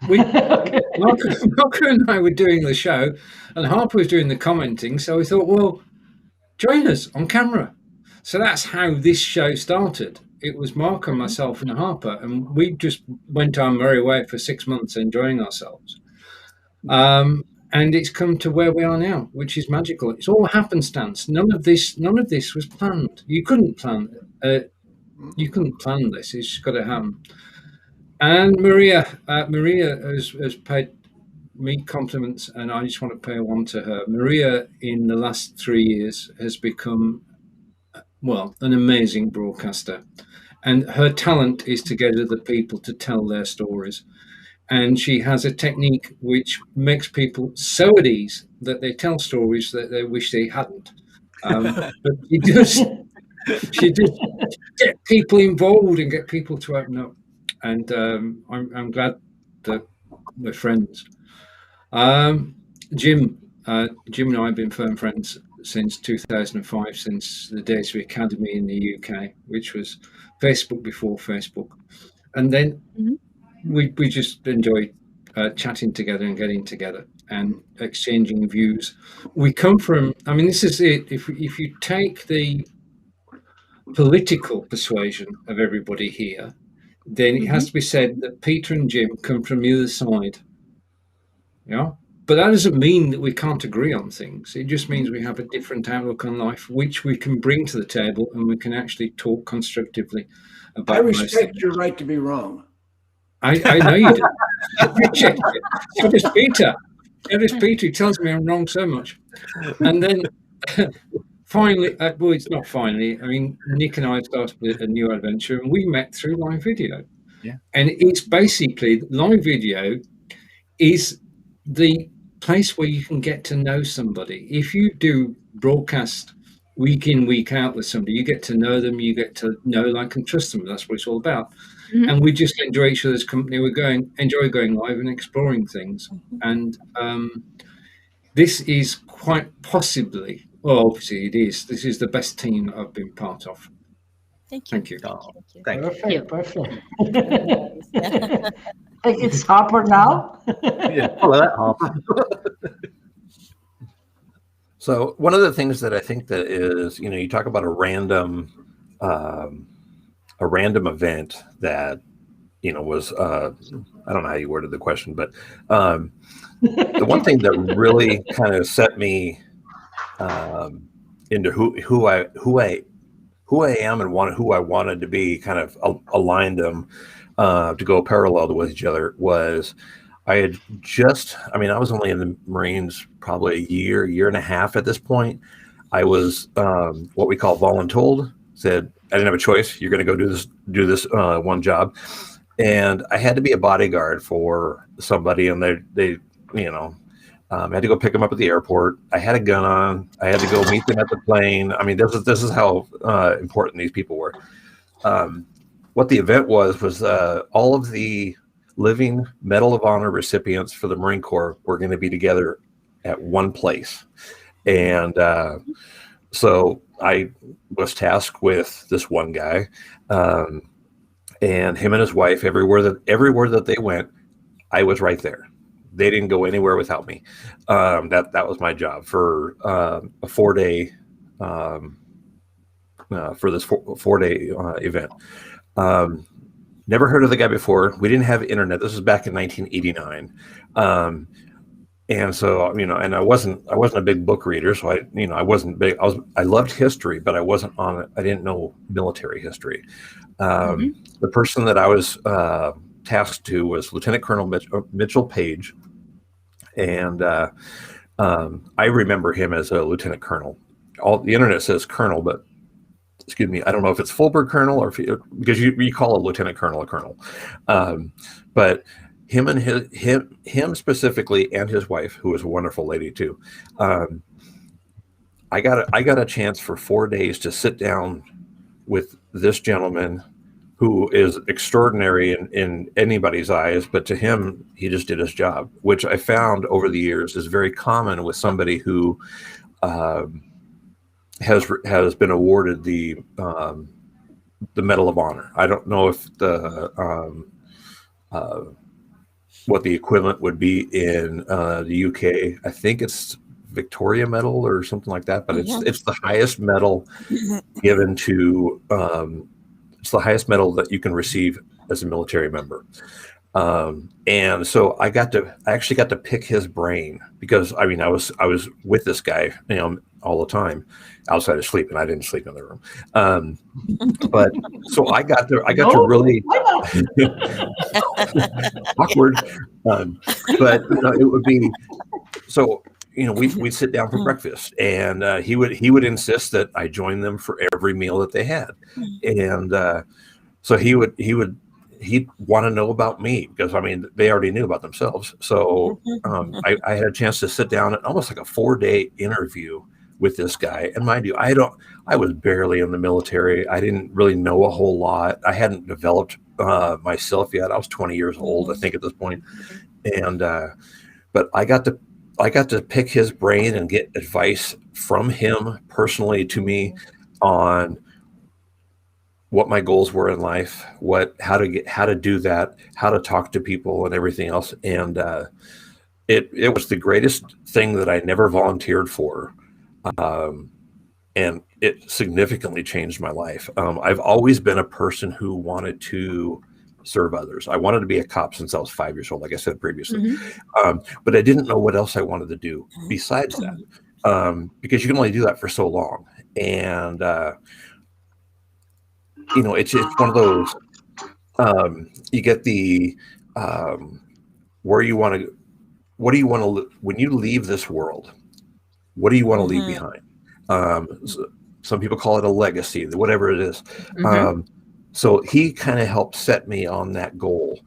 Marco and I were doing the show, and Harper was doing the commenting. So we thought, well, join us on camera. So that's how this show started. It was Marco, myself, and Harper, and we just went our merry way for 6 months, enjoying ourselves. And it's come to where we are now, which is magical. It's all happenstance. None of this was planned. You couldn't plan this. It's got to happen. And Maria has paid me compliments, and I just want to pay one to her. Maria, in the last 3 years, has become, well, an amazing broadcaster. And her talent is to get other people to tell their stories. And she has a technique which makes people so at ease that they tell stories that they wish they hadn't. But she does get people involved and get people to open up. And I'm glad that we're friends. Jim and I have been firm friends since 2005, since the days of Academy in the UK, which was Facebook before Facebook. And then we just enjoy chatting together and getting together and exchanging views. We come from, I mean, this is it. If you take the political persuasion of everybody here, then it has to be said that Peter and Jim come from the other side. Yeah. But that doesn't mean that we can't agree on things. It just means we have a different outlook on life, which we can bring to the table, and we can actually talk constructively about. I respect your right to be wrong. I know you do. So does Peter. So does Peter. He tells me I'm wrong so much. And then finally, well, it's not finally. I mean, Nick and I started a new adventure, and we met through live video. Yeah. And it's basically, live video is the place where you can get to know somebody. If you do broadcast week in, week out with somebody, you get to know them, you get to know, like, and trust them. That's what it's all about. And we just enjoy each other's company. Enjoy going live and exploring things. And this is quite possibly, well, obviously it is. This is the best team I've been part of. Thank you. Thank you. Perfect. I think it's Harper now. Yeah, follow that, Harper. So one of the things that I think that is, you talk about a random event that, was, I don't know how you worded the question, but the one thing that really kind of set me into who I am and who I wanted to be, kind of aligned them to go parallel with each other, was I was only in the Marines probably a year and a half at this point. I was what we call voluntold. Said I didn't have a choice. You're going to go do this one job, and I had to be a bodyguard for somebody, and they I had to go pick them up at the airport. I had a gun on. I had to go meet them at the plane. I mean, this is how important these people were. What the event was all of the living Medal of Honor recipients for the Marine Corps were going to be together at one place. And so I was tasked with this one guy, and him and his wife, everywhere that they went, I was right there. They didn't go anywhere without me. That was my job for a 4-day for this 4-day event. Never heard of the guy before. We didn't have internet. This was back in 1989. And so, and I wasn't a big book reader. So I wasn't big. I loved history, but I wasn't on it. I didn't know military history. The person that I was tasked to was Lieutenant Colonel Mitchell Page. And I remember him as a lieutenant colonel. The internet says colonel, but excuse me, I don't know if it's full bird colonel or because you call a lieutenant colonel a colonel. But him specifically, and his wife, who was a wonderful lady too. I got a chance for 4 days to sit down with this gentleman who is extraordinary in anybody's eyes, but to him, he just did his job, which I found over the years is very common with somebody who has been awarded the Medal of Honor. I don't know if what the equivalent would be in the UK. I think it's Victoria Medal or something like that, but it's the highest medal given to. It's the highest medal that you can receive as a military member. And so I actually got to pick his brain because I was with this guy, all the time outside of sleep, and I didn't sleep in the room. But so I got to really awkward. But it would be so. We'd sit down for breakfast, and he would insist that I join them for every meal that they had, and so he'd want to know about me because they already knew about themselves. So I had a chance to sit down at almost like a 4-day interview with this guy, and mind you, I was barely in the military. I didn't really know a whole lot. I hadn't developed myself yet. I was 20 years old, I think, at this point, and but I got to pick his brain and get advice from him personally to me on what my goals were in life, how to do that, how to talk to people and everything else. And it was the greatest thing that I never volunteered for. And it significantly changed my life. I've always been a person who wanted to serve others. I wanted to be a cop since I was 5 years old, like I said previously. But I didn't know what else I wanted to do besides that, because you can only do that for so long. And it's one of those. You get the where you want to. What do you want to when you leave this world? What do you want to leave behind? Some people call it a legacy, whatever it is. So he kind of helped set me on that goal.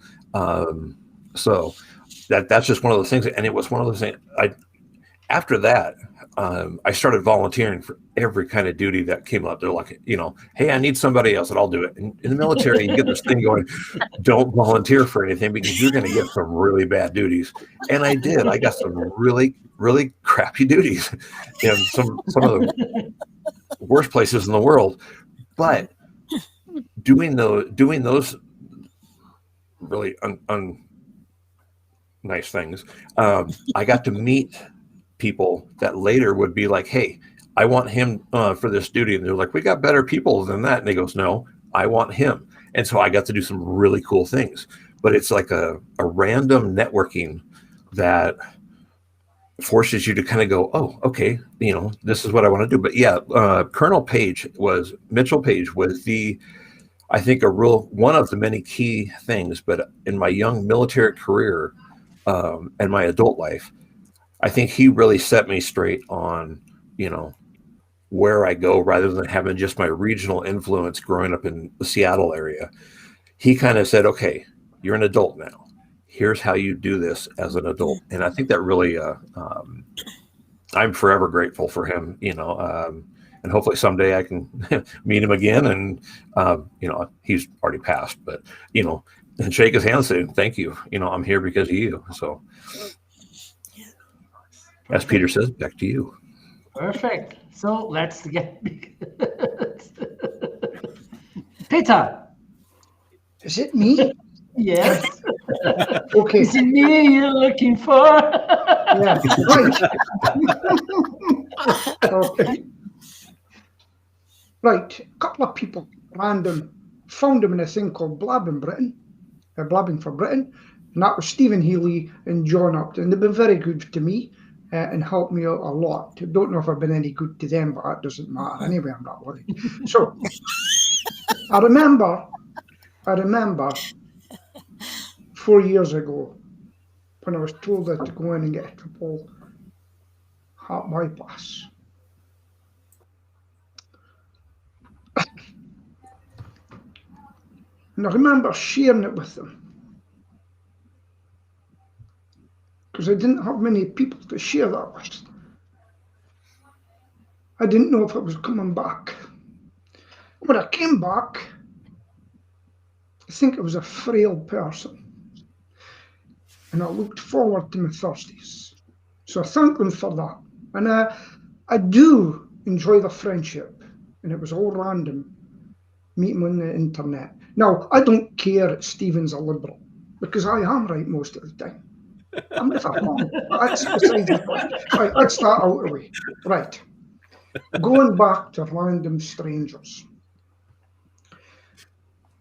So that's just one of those things. And it was one of those things. After that, I started volunteering for every kind of duty that came up. They're like, hey, I need somebody else, and I'll do it. And in the military, you get this thing going, don't volunteer for anything because you're going to get some really bad duties. And I did. I got some really, really crappy duties in some of the worst places in the world. But doing those really nice things, I got to meet people that later would be like, hey, I want him for this duty. And they're like, we got better people than that. And he goes, no, I want him. And so I got to do some really cool things. But it's like a random networking that forces you to kind of go, oh, okay, this is what I want to do. But yeah, Mitchell Page was I think one of the many key things. But in my young military career and my adult life, I think he really set me straight on, where I go rather than having just my regional influence growing up in the Seattle area. He kind of said, okay, you're an adult now. Here's how you do this as an adult. And I think that really, I'm forever grateful for him, and hopefully someday I can meet him again. And, he's already passed, but, and shake his hand, say thank you. You know, I'm here because of you. So, as Peter says, back to you. Perfect. So let's get Peter. Is it me? Yes. Okay. Is it me you're looking for? Yeah. Right. Okay. Right. A couple of people random found him in a thing called Blabbing for Britain, and that was Stephen Healy and John Upton. They've been very good to me and helped me out a lot. I don't know if I've been any good to them, but that doesn't matter. Anyway, I'm not worried. So I remember 4 years ago when I was told that to go in and get a triple heart bypass. And I remember sharing it with them because I didn't have many people to share that with. I didn't know if I was coming back. When I came back, I think I was a frail person. And I looked forward to my Thursdays. So I thank them for that. And I do enjoy the friendship. And it was all random, meeting on the internet. Now, I don't care if Stephen's a liberal, because I am right most of the time. I'm never wrong. That's besides the point. Right, let's start out of the way. Right. Going back to random strangers.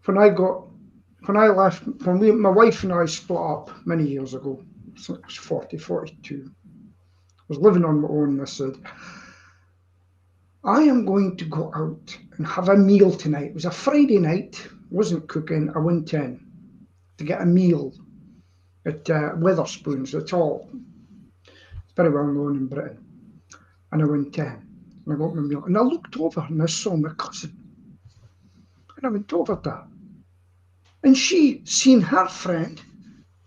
When my wife and I split up many years ago, so it was 42. I was living on my own, and I said, I am going to go out and have a meal tonight. It was a Friday night, wasn't cooking. I went in to get a meal at Wetherspoons. It's very well known in Britain. And I went in and I got my meal. And I looked over and I saw my cousin. And I went over to her. And she seen her friend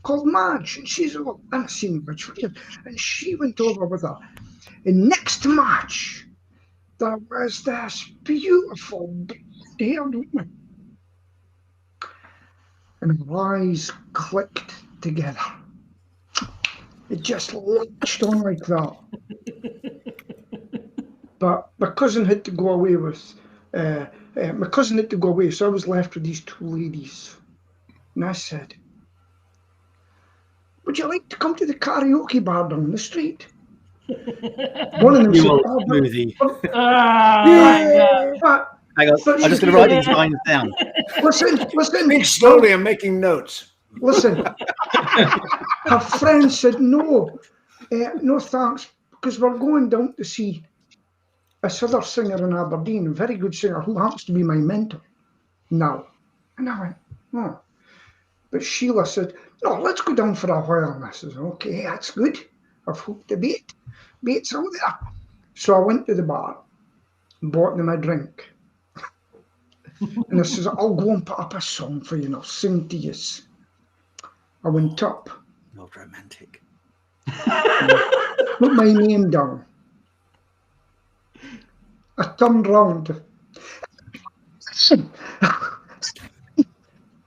called Madge. And she's like, I seen Madge for years. And she went over with her. And next to Madge, there was this beautiful blonde-haired woman. And her eyes clicked together. It just latched on like that. But my cousin had to go away so I was left with these two ladies. And I said, would you like to come to the karaoke bar down the street? One of them said, smoothie. Hang on, I'm just going to write these lines down. Listen. Speak slowly, I'm making notes. Listen, her friend said, no thanks, because we're going down to see this other singer in Aberdeen, a very good singer who happens to be my mentor now. And I went, oh. But Sheila said, no, let's go down for a while. And I said, okay, that's good. I've hoped a bit. Bait's out there. So I went to the bar and bought them a drink. And I says, I'll go and put up a song for you and I'll sing to you. I went up. Not romantic. Put my name down. I turned round.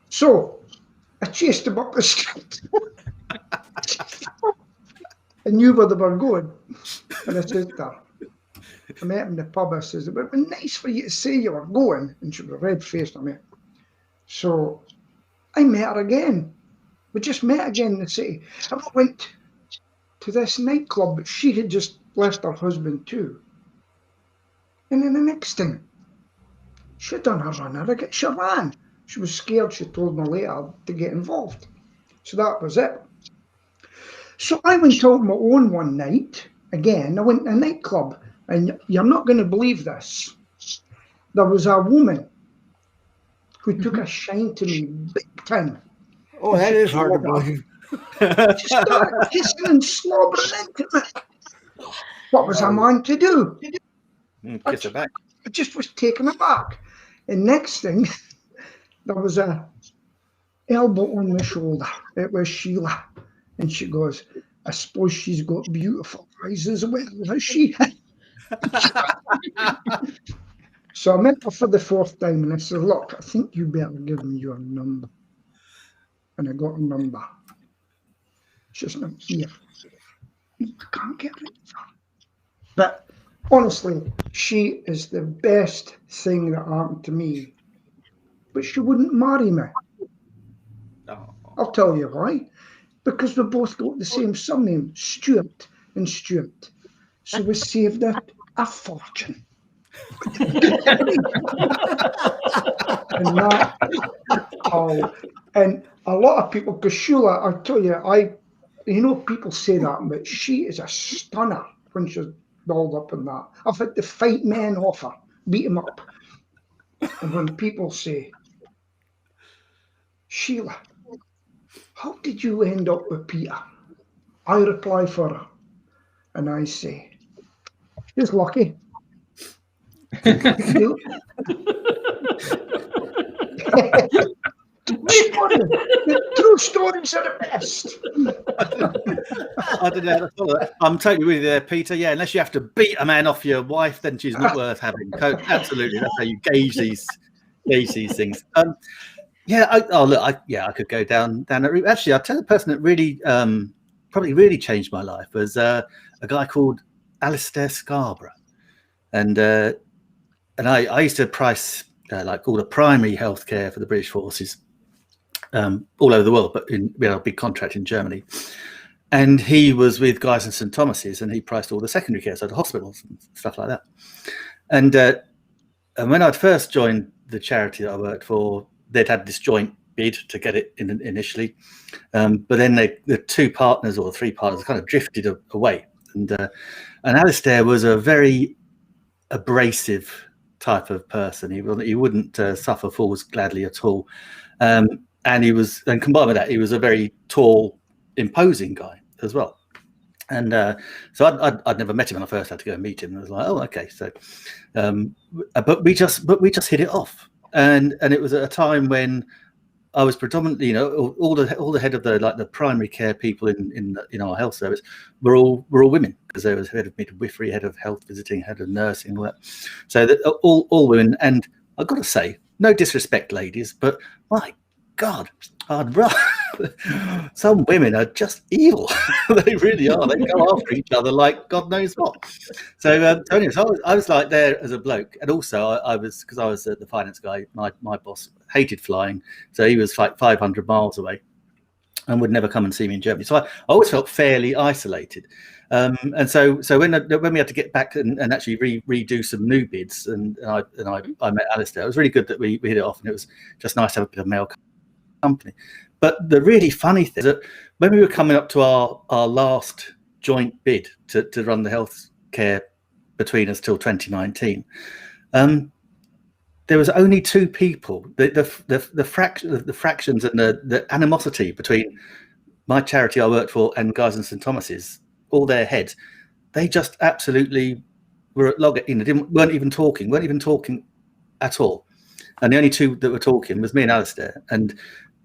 So I chased him up the street. I knew where they were going. And I said to her, I met him in the pub. I says, it would be nice for you to say you were going. And she was red-faced. So I met her again. We just met again in the city. I went to this nightclub, but she had just left her husband too. And then the next thing, she done her run. She ran. She was scared, she told me later, to get involved. So that was it. So I went out on my own one night. Again, I went to a nightclub. And you're not going to believe this. There was a woman who took a shine to me big time. Oh, that is hard to believe. She started kissing and slobbering into me. What was a man to do? Kiss her back. I just was taken aback. And next thing, there was a elbow on my shoulder. It was Sheila. And she goes, I suppose she's got beautiful eyes as well, has she? So I met her for the fourth time and I said, look, I think you better give me your number. and I got her number. It's just not here. I can't get rid of her. But honestly, she is the best thing that happened to me. But she wouldn't marry me. Oh. I'll tell you why. Because we both got the same surname, Stewart and Stewart. So we saved her a fortune. And that, and a lot of people, because Sheila, I tell you, people say that, but she is a stunner when she's dolled up in that. I've had to fight men off her, beat them up. And when people say, Sheila, how did you end up with Peter? I reply for her, and I say, she's lucky. The true stories are the best. I don't know. I'm totally with you there, Peter. Yeah, unless you have to beat a man off your wife, then she's not worth having. Absolutely, that's how you gauge these things. I could go down that route. Actually, I'll tell the person that really probably really changed my life was a guy called Alistair Scarborough, and I used to price like all the primary healthcare for the British forces all over the world, but we had a big contract in Germany. And he was with Guy's and St Thomas's, and he priced all the secondary care, so the hospitals and stuff like that. And when I'd first joined the charity that I worked for, they'd had this joint bid to get it in initially, but then the two partners or the three partners kind of drifted away. And Alistair was a very abrasive type of person. He wouldn't suffer fools gladly at all. And combined with that, he was a very tall, imposing guy as well. And so I'd never met him when I first had to go and meet him. And I was like, oh, okay. So, but we just hit it off. And it was at a time when I was predominantly, all the head of the primary care people in our health service were all women, because there was head of midwifery, head of health visiting, head of nursing, all that. So that all women. And I've got to say, no disrespect, ladies, but my God, I'd rather some women are just evil. They really are. They go after each other like God knows what. So anyway, I was like there as a bloke, and also I was, because I was the finance guy. My boss hated flying, so he was like 500 miles away, and would never come and see me in Germany. So I always felt fairly isolated. And so when we had to get back and actually redo some new bids, and I met Alistair, it was really good that we hit it off, and it was just nice to have a bit of male company. But the really funny thing is that when we were coming up to our last joint bid to run the health care between us till 2019, there was only two people. The fractions and the animosity between my charity I worked for and Guy's and St Thomas's, all their heads, they just absolutely were at loggerheads. weren't even talking at all. And the only two that were talking was me and Alistair. And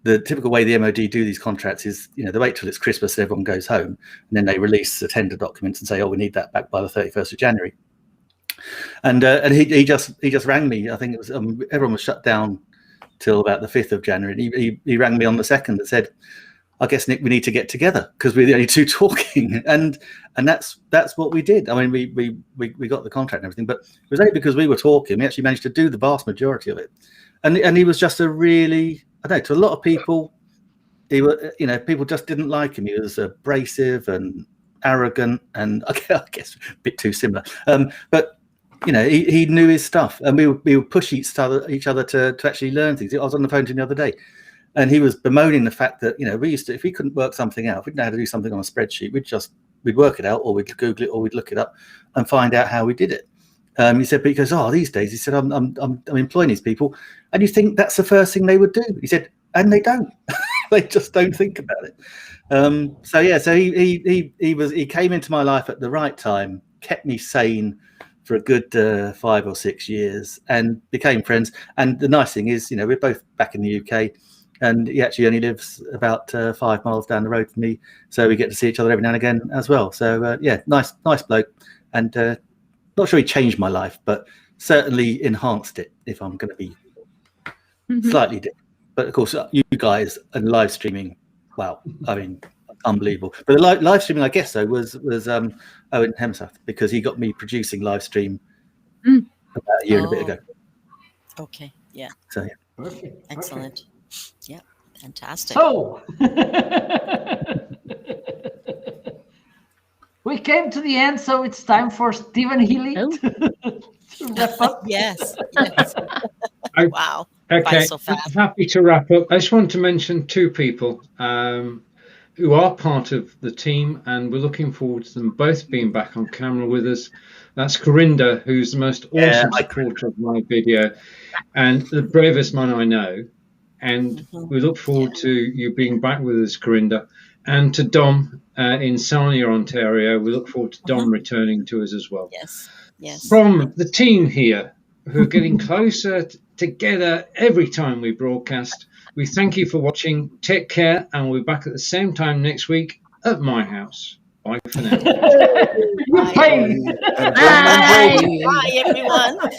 the typical way the MOD do these contracts is, they wait till it's Christmas and everyone goes home, and then they release the tender documents and say, oh, we need that back by the 31st of January. And he just rang me. I think it was everyone was shut down till about the 5th of January. And he rang me on the 2nd and said, I guess, Nick, we need to get together because we're the only two talking. And that's what we did. I mean, we got the contract and everything, but it was only because we were talking. We actually managed to do the vast majority of it. And he was just a really, I don't know, to a lot of people, people just didn't like him. He was abrasive and arrogant, and I guess a bit too similar. But he knew his stuff, and we would push each other to actually learn things. I was on the phone to him the other day, and he was bemoaning the fact that we used to, if we couldn't work something out, if we didn't know how to do something on a spreadsheet, we'd work it out, or we'd Google it, or we'd look it up and find out how we did it. He said, because these days, he said, I'm employing these people, and you think that's the first thing they would do. He said, and they don't. They just don't think about it. So he came into my life at the right time, kept me sane for a good 5 or 6 years, and became friends. And the nice thing is, we're both back in the UK, and he actually only lives about 5 miles down the road from me, so we get to see each other every now and again as well. So nice bloke, and not sure he changed my life, but certainly enhanced it, if I'm going to be slightly different. but of course, you guys and live streaming, wow, I mean, unbelievable. But the live streaming, I guess, though, was Owen Hemsworth, because he got me producing live stream about a year and a bit ago. Okay, yeah. So yeah. Perfect. Excellent. Yeah, fantastic. So we came to the end, so it's time for Stephen Healy to wrap up. Yes. Wow. Okay, So fast. happy to wrap up. I just want to mention two people who are part of the team, and we're looking forward to them both being back on camera with us. That's Corinda, who's the most awesome supporter of my video and the bravest man I know. And we look forward to you being back with us, Corinda. And to Dom in Sarnia, Ontario, we look forward to Dom returning to us as well. Yes. From the team here, who are getting closer together every time we broadcast, we thank you for watching. Take care, and we'll be back at the same time next week at my house. Bye for now. Bye. Bye, everyone.